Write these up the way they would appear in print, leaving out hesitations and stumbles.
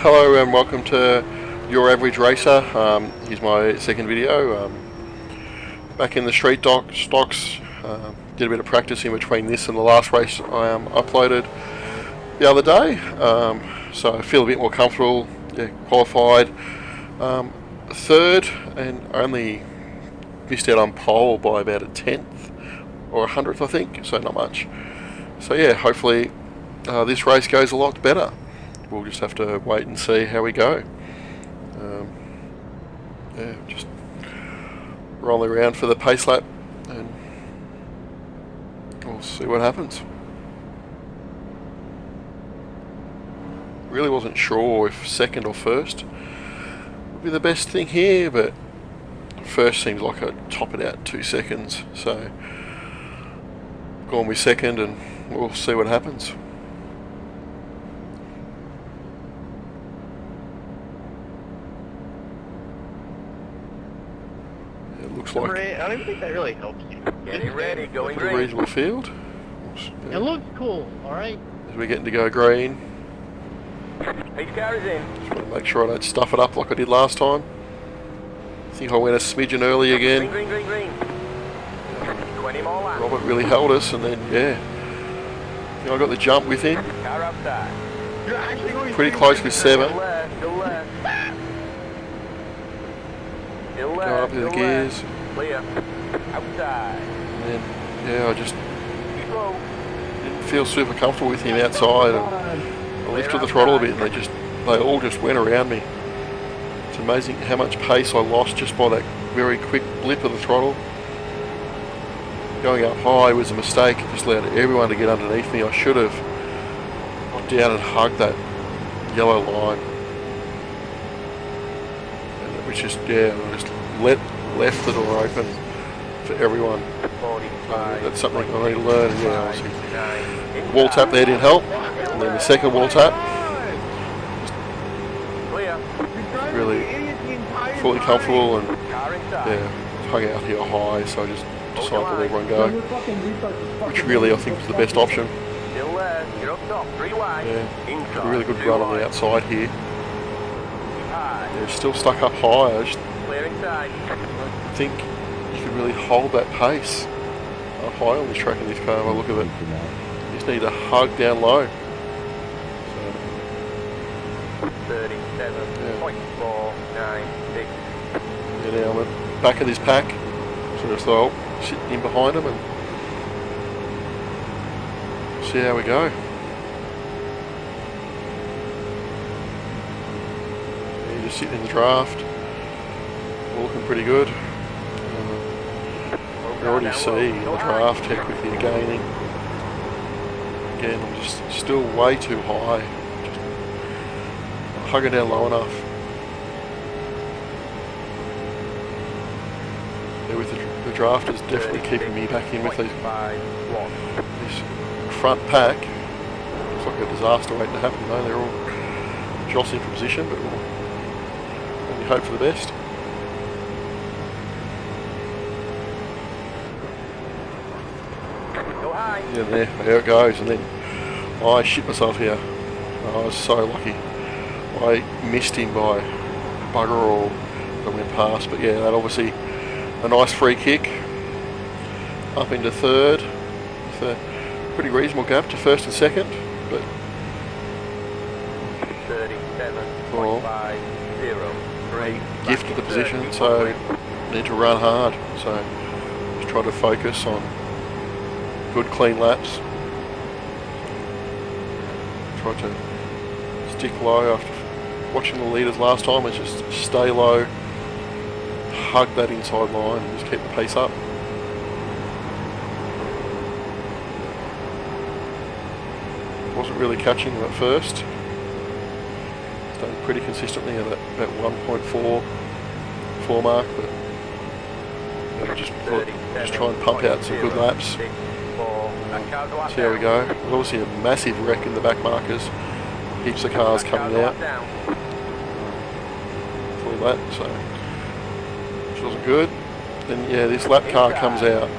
Hello and welcome to Your Average Racer. Here's my second video. Back in the street stocks. Did a bit of practice in between this and the last race I uploaded the other day. So I feel a bit more comfortable. Yeah, qualified third and only missed out on pole by about a 10th or a 100th, I think. So not much. So yeah, hopefully this race goes a lot better. We'll just have to wait and see how we go. Yeah, just roll around for the pace lap and we'll see what happens. Really wasn't sure if second or first would be the best thing here, but first seems like I'd top it out 2 seconds, so gone with second and we'll see what happens. Looks like I don't even think that really helps you. Getting ready, going a reasonable field. It looks cool, alright? As we're getting to go green. Each car is in. Just want to make sure I don't stuff it up like I did last time. I think I went a smidgen early again. Green. 20 more laps. Robert really held us, and then yeah, I think I got the jump with him. Car outside. You're actually going Pretty close with 7. Still there. Go up to the gears. Clear. Outside. And then yeah, I just Slow. didn't feel super comfortable with him outside. And I lifted the throttle a bit, and they all just went around me. It's amazing how much pace I lost just by that very quick blip of the throttle. Going up high was a mistake. It just allowed everyone to get underneath me. I should have got down and hugged that yellow line. And it was just, yeah, I just left the door open for everyone. 45. That's something I need to learn. And yeah, obviously, wall tap there didn't help. And then the second wall tap, Clear. really fully comfortable and Car inside. yeah, hung out here high, so I just decided to let everyone go, which really I think was the best option. Still there. You're up top. 3 wide. Yeah, Inside. had a really good 2 run on wide. the outside here. High. Yeah, still stuck up high. I just Clear inside. think you can really hold that pace up high on this track in this car. By the look of it, you just need to hug down low. 37.496. Yeah, now I'm at back of this pack, so just thought I'll sit in behind them and see how we go. Yeah, just sitting in the draft, looking pretty good. You can already see in the draft how quickly you're gaining. Again, I'm just still way too high. Just hugging down low enough. Yeah, with the draft is definitely keeping me back in with these front pack. Looks like a disaster waiting to happen though. They're all jostling for position, but we'll only hope for the best. Go high. Yeah, there it goes, and then I shit myself here. I was so lucky. I missed him by bugger all that went past, but yeah, that obviously a nice free kick up into third with a pretty reasonable gap to first and second, but 37.503. gifted the position, so need to run hard. So just try to focus on good clean laps. Try to stick low after watching the leaders last time, is just stay low, hug that inside line and just keep the pace up. Wasn't really catching them at first. Stayed pretty consistently at that 1.44 mark, but yeah, just try and pump out some good laps. See how we go. There's obviously a massive wreck in the back markers. Heaps of cars coming out. Full lap, so which wasn't good. Then yeah, this lap car comes out.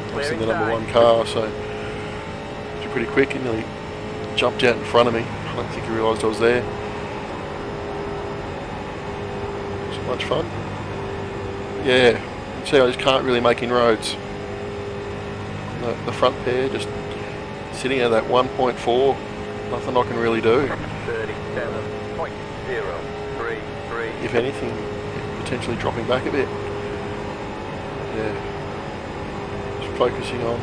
Obviously the number 1 car, so it's pretty quick. He nearly jumped out in front of me. I don't think he realised I was there. Much fun. Yeah, see, I just can't really make inroads. The front pair just sitting at that 1.4. Nothing I can really do. 37.033. If anything, potentially dropping back a bit. Yeah. Just focusing on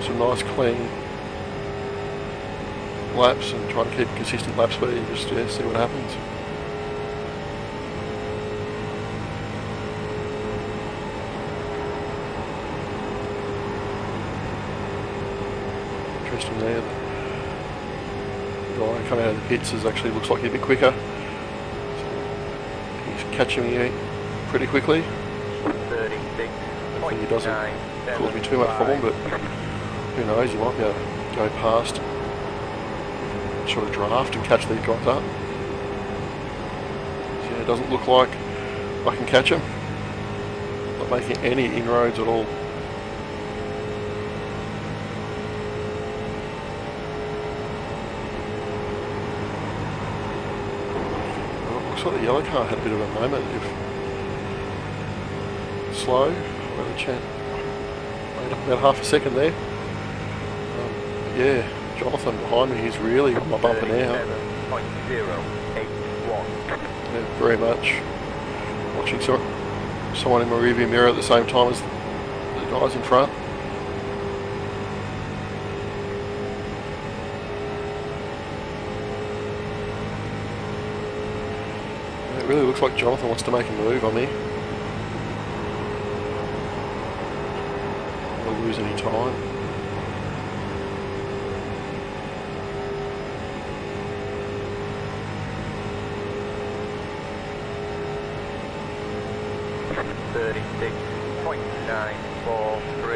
some nice clean laps and trying to keep consistent lap speed and just see what happens. Interesting there. The guy coming out of the pits actually looks like he's a bit quicker. So he's catching me pretty quickly. 36. I think he doesn't cause me too much problem, but who knows, he might be able to go past, sort of draft and catch these guys up. So yeah, it doesn't look like I can catch him. Not making any inroads at all. Well, it looks like the yellow car had a bit of a moment. Slow, well, chance. Made up about half a second there. Yeah, Jonathan behind me, he's really on my bumper now. 37.081. Yeah, very much. Watching someone in my rearview mirror at the same time as the guys in front. It really looks like Jonathan wants to make a move on me. I'll lose any time.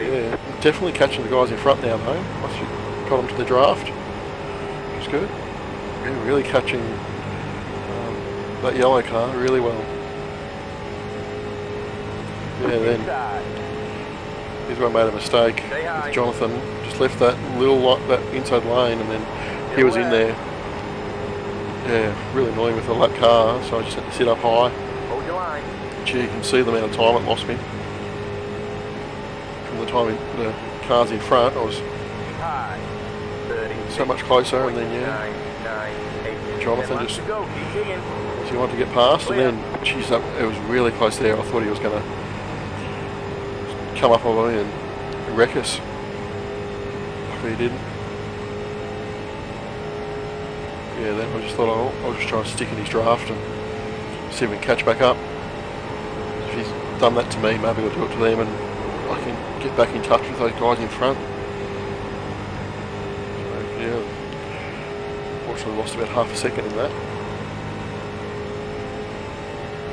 Yeah, definitely catching the guys in front now though. Once you got them to the draft, which is good. Yeah, really catching that yellow car really well. Yeah, then here's where I made a mistake with Jonathan. Just left that that inside lane, and then he was in there. Yeah, really annoying with the lap car, so I just had to sit up high. Hold your line. Gee, you can see the amount of time it lost me. From the time the cars in front, I was so much closer, and then yeah, Jonathan just he wanted to get past, and then geez, it was really close there. I thought he was going to come up on me and wreck us. Luckily he didn't. Yeah, then I just thought I'll just try and stick in his draft and see if we can catch back up. If he's done that to me, maybe I'll do it to them and I can get back in touch with those guys in front. So yeah, fortunately lost about half a second in that.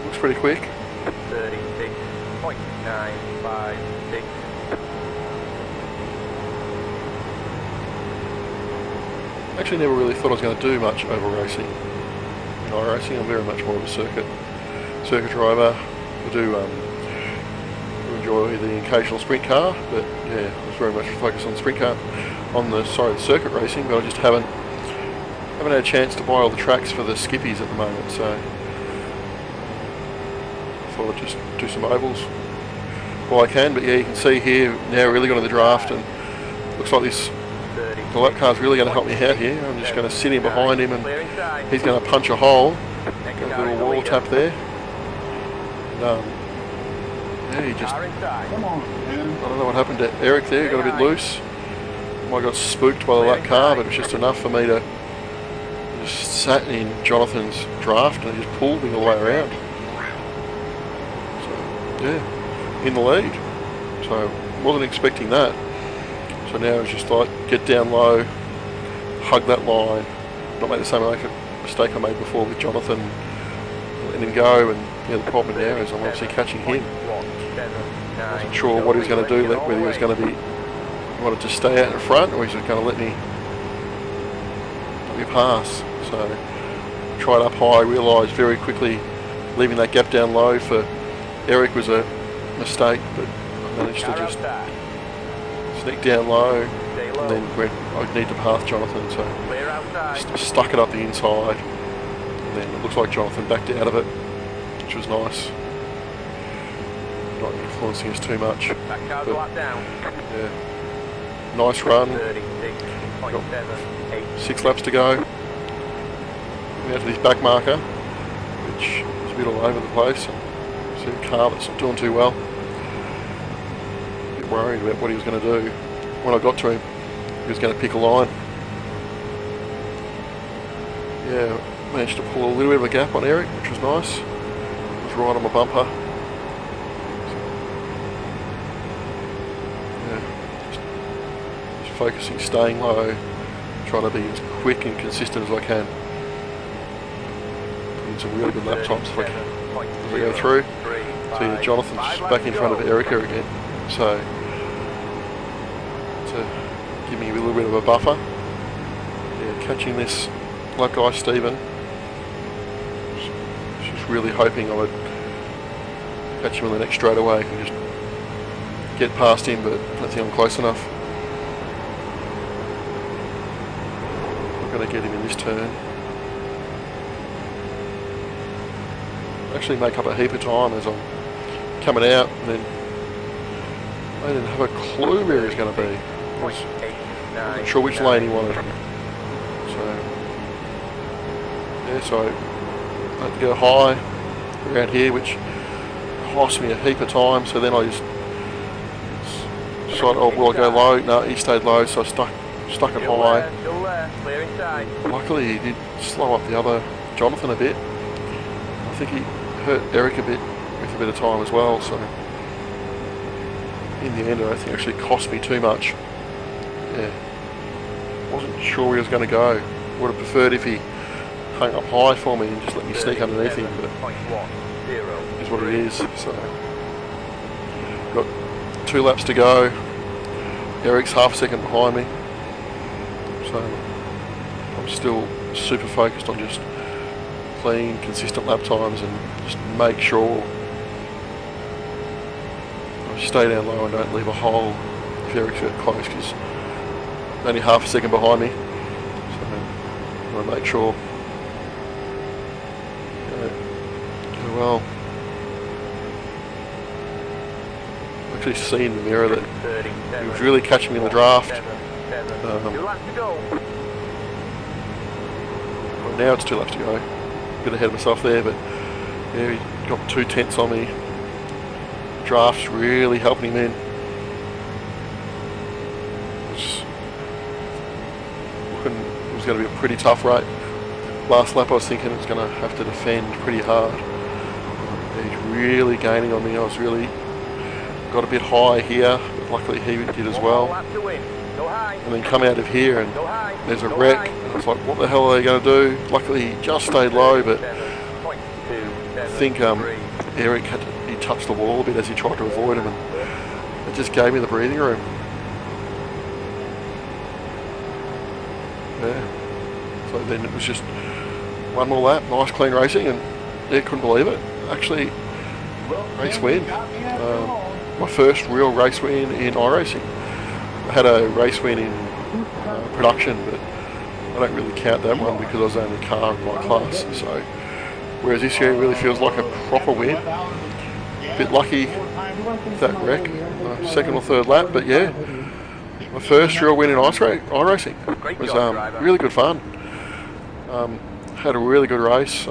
Looks pretty quick. 36.956. Actually never really thought I was going to do much over racing. In iRacing, I'm very much more of a circuit driver. I do enjoy the occasional sprint car, but yeah, I was very much focused on sprint car, the circuit racing, but I just haven't had a chance to buy all the tracks for the skippies at the moment, so I thought I'd just do some ovals while I can. But yeah, you can see here now really got to the draft, and looks like the lap car's really going to help me out here. I'm just going to sit in behind him and he's going to punch a hole. Got a little wall tap there. And, yeah, he just, I don't know what happened to Eric there, he got a bit loose. I got spooked by the lap car, but it was just enough for me to just sat in Jonathan's draft and he just pulled me all the way around. So, yeah, in the lead. So, wasn't expecting that. So now it's just like, get down low, hug that line, not make the same mistake I made before with Jonathan, letting him go, and yeah, the problem now is I'm obviously catching him. I wasn't sure what he was going to do, whether he was going to wanted to stay out in front, or he was going to let me pass. So tried up high, realised very quickly leaving that gap down low for Eric was a mistake, but I managed to just sneak down low, and then went, I'd need to pass Jonathan, so just stuck it up the inside, and then it looks like Jonathan backed out of it, which was nice. Not influencing us too much. That car's But, locked down. yeah, nice run. 36.78. 6 laps to go. We're out to this back marker, which is a bit all over the place. See a car that's not doing too well. A bit worried about what he was going to do. When I got to him, he was going to pick a line. Yeah, managed to pull a little bit of a gap on Eric, which was nice. He was right on my bumper. Yeah, just focusing, staying low, trying to be as quick and consistent as I can. Putting some really good lap times if I can, as I go through. So yeah, Jonathan's back in front of Erica again. So to give me a little bit of a buffer. Yeah, catching this black guy Stephen. Just really hoping I would catch him on the next straightaway and just get past him, but I don't think I'm close enough. I'm going to get him in this turn. Actually make up a heap of time as I'm coming out, and then I didn't have a clue where he was going to be. I wasn't sure which lane he wanted. So I had to go high around here, which cost me a heap of time. So then I just decided, oh, will I go low? No, he stayed low, so I stuck it high. Luckily, he did slow up the other Jonathan a bit. I think he hurt Eric a bit with a bit of time as well. So in the end, I don't think it actually cost me too much. Yeah, wasn't sure where he was going to go. Would have preferred if he hung up high for me and just let me sneak underneath him, but is what it is. So got 2 laps to go. Eric's half a second behind me, so I'm still super focused on just clean, consistent lap times and just make sure I stay down low and don't leave a hole if Eric's get close, because only half a second behind me. So I want to make sure. Well, I've actually seen in the mirror that he was really catching me in the draft. Well, now it's 2 laps to go. A bit ahead of myself there, but yeah, he got 2 tenths on me. Draft's really helping him in. It was going to be a pretty tough rate. Last lap I was thinking it was going to have to defend pretty hard. He's really gaining on me. I was really got a bit high here, but luckily he did as well. And then come out of here and there's a wreck. And it's like, what the hell are they going to do? Luckily he just stayed low, but I think Eric he touched the wall a bit as he tried to avoid him, and it just gave me the breathing room. Yeah. So then it was just 1 more lap, nice clean racing, and yeah, couldn't believe it. Actually, race win. My first real race win in iRacing. I had a race win in production, but I don't really count that one because I was the only car in my class. So, whereas this year it really feels like a proper win. A bit lucky with that wreck, 2nd or 3rd lap, but yeah, my first real win in iRacing. It was really good fun. Had a really good race.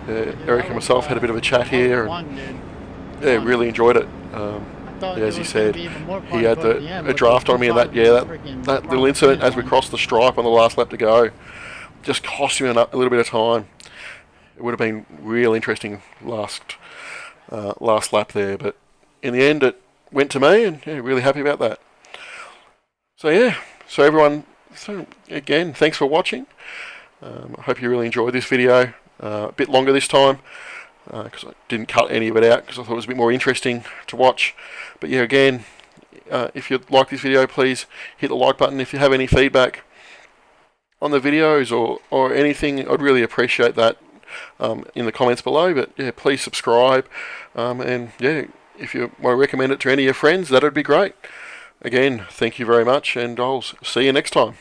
Eric and myself had a bit of a chat here, and yeah, really enjoyed it. Yeah, as he said, he had a draft on me, and that little incident as we crossed the stripe on the last lap to go just cost him a little bit of time. It would have been real interesting last lap there, but in the end it went to me, and yeah, really happy about that. So yeah, so everyone, again, thanks for watching. I hope you really enjoyed this video. A bit longer this time because I didn't cut any of it out because I thought it was a bit more interesting to watch. But yeah, again, if you like this video, please hit the like button. If you have any feedback on the videos or anything, I'd really appreciate that in the comments below. But yeah, please subscribe, and yeah, if you want to recommend it to any of your friends, that would be great. Again, thank you very much, and I'll see you next time.